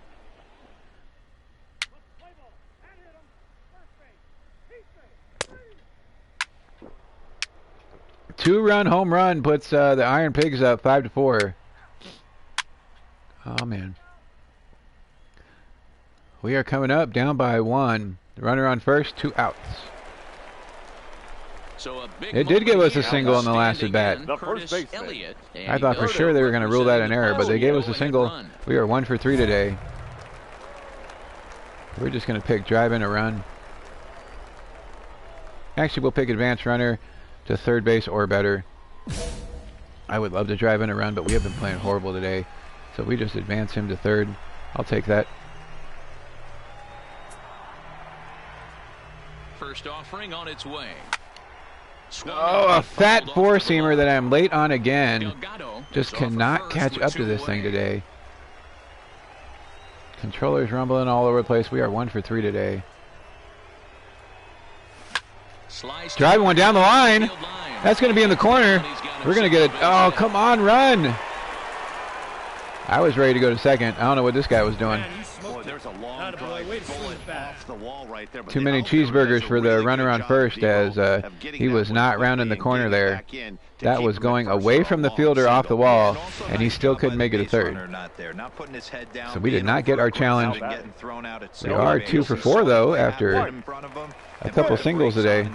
S1: Two-run home run puts the Iron Pigs up 5-4. Oh man, we are coming up down by 1. Runner on first, 2 outs.
S2: So a big
S1: It did give us a
S2: moment
S1: single
S2: here.
S1: on the last
S2: Standing
S1: at-bat.
S2: in,
S6: The first
S2: Curtis
S6: baseman.
S2: Elliott, and
S1: I thought for
S2: he
S1: sure they were going to rule that an
S2: representing
S1: error, but they
S2: the
S1: gave us a
S2: hit
S1: single.
S2: run.
S1: We are 1 for 3 today. We're just going to pick drive in a run. Actually, we'll pick advanced runner to third base or better. I would love to drive in a run, but we have been playing horrible today. So we just advance him to third. I'll take that.
S2: First offering on its way. Swung
S1: Oh,
S2: and
S1: a fat
S2: fouled off
S1: four-seamer
S2: the
S1: that I'm late on again.
S2: Delgado
S1: Just
S2: is off at
S1: cannot
S2: first
S1: catch
S2: with
S1: up to
S2: 2
S1: this thing
S2: away.
S1: today. Controllers rumbling all over the place. We are 1 for 3 today.
S2: Sliced
S1: Driving one down the line.
S2: field line.
S1: That's going to be in the corner.
S2: He's got
S1: We're going to get it.
S2: himself a
S1: Oh,
S2: base
S1: come on, run. I was ready to go to second. I don't know what this guy was doing.
S5: Boy, there's There's a long drive bullet off the wall right there. But
S1: Too many cheeseburgers for the runner on first, as he was not rounding the corner there. That was going away from the fielder off the wall, and he still couldn't make it a third. So we did not get our challenge. We are 2 for 4 though after a couple singles today.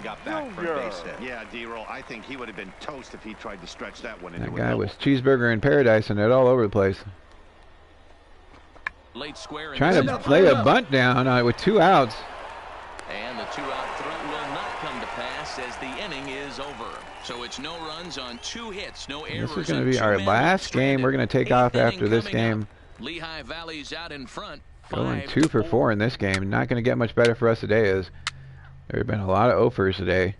S5: Yeah, D-roll. I think he would have been toast if he tried to stretch that one into
S1: That guy was cheeseburger in paradise and it all over the place. Trying to lay a bunt down with 2 outs.
S2: And the 2-out throw will not come to pass as the inning is over. So it's no runs on 2 hits, no errors.
S1: This is going to be our last game. We're going to take off after this game.
S2: Lehigh Valley's out in front.
S1: Going 2 for 4 in this game. Not going to get much better for us today, as there have been a lot of offers today.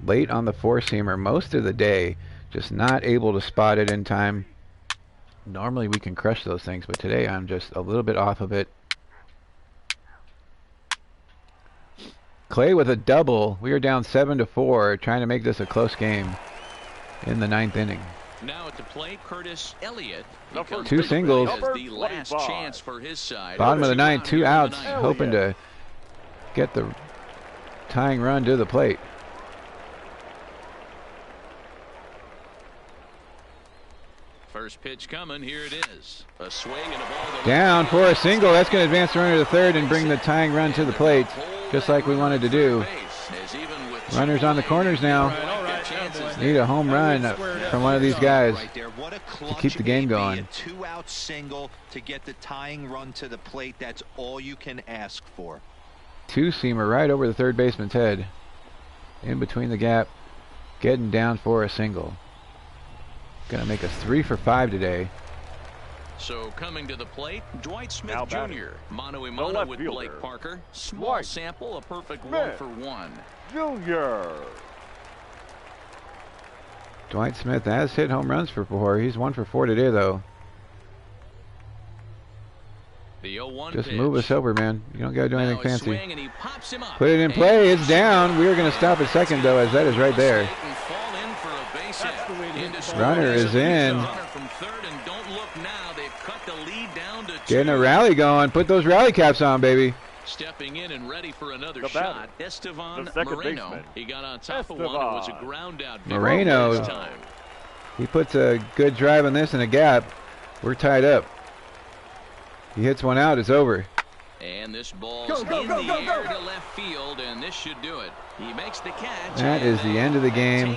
S1: Late on the 4-seamer most of the day. Just not able to spot it in time. Normally we can crush those things, but today I'm just a little bit off of it. Clay with a double. We are down 7 to 4, trying to make this a close game in the 9th inning.
S2: Now at the plate, Curtis Elliott.
S1: 2 singles.
S2: The last chance for his side.
S1: Bottom of the 9th, 2 outs, hoping to get the tying run to the plate.
S2: First pitch coming, here it is. A swing and a ball
S1: down for a single. That's going to advance the runner to third and bring the tying run to the plate, just like we wanted to do. Runners on the corners now. Need a home run from one of these guys to keep the game going.
S3: A 2-out single to get the tying run to the plate. That's all you can ask for.
S1: 2-seamer right over the third baseman's head. In between the gap. Getting down for a single. Going to make us 3 for 5 today.
S2: So coming to the plate, Dwight Smith Jr. Mano a mano with Blake Parker. Small sample, a perfect 1 for 1.
S6: Junior.
S1: Dwight Smith has hit home runs for 4. He's 1 for 4 today, though.
S2: The 0-1
S1: Just
S2: pitch.
S1: move us over, man. You don't got to do anything fancy.
S2: And he pops him up.
S1: Put it in play. It's down. We are going to stop at second, though, as that is right there. Runner is in. Getting a rally going. Put those rally caps on, baby.
S2: Stepping in and ready for another shot, Estevan Moreno.
S6: Baseman.
S2: He got on top of one. It was a ground out.
S1: Moreno. He puts a good drive on this and a gap. We're tied up. He hits one out. It's over.
S2: And this ball's in the air to left field, and this should do it. He makes the catch.
S1: That is the end of the game,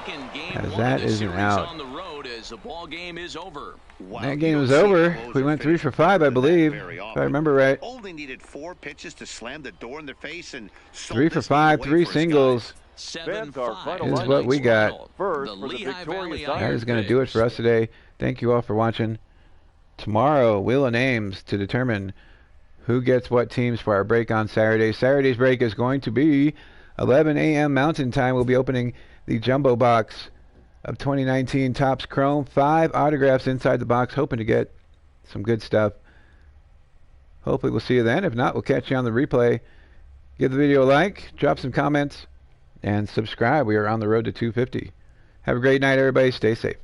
S1: as that is an out.
S2: On the road as the ball game is over.
S5: Wow,
S1: that game was over. We went 3 for 5, I believe, if I remember right.
S5: Only needed 4 pitches to slam the door in their face, and
S1: 3 for 5, 3 singles.
S2: 7-5
S1: is what we got.
S6: First for the victorious
S1: That is going to do it for us today. Thank you all for watching. Tomorrow, Wheel of Names to determine who gets what teams for our break on Saturday. Saturday's break is going to be 11 a.m. Mountain Time. We'll be opening the jumbo box of 2019 Topps Chrome. 5 autographs inside the box, hoping to get some good stuff. Hopefully we'll see you then. If not, we'll catch you on the replay. Give the video a like, drop some comments, and subscribe. We are on the road to 250. Have a great night, everybody. Stay safe.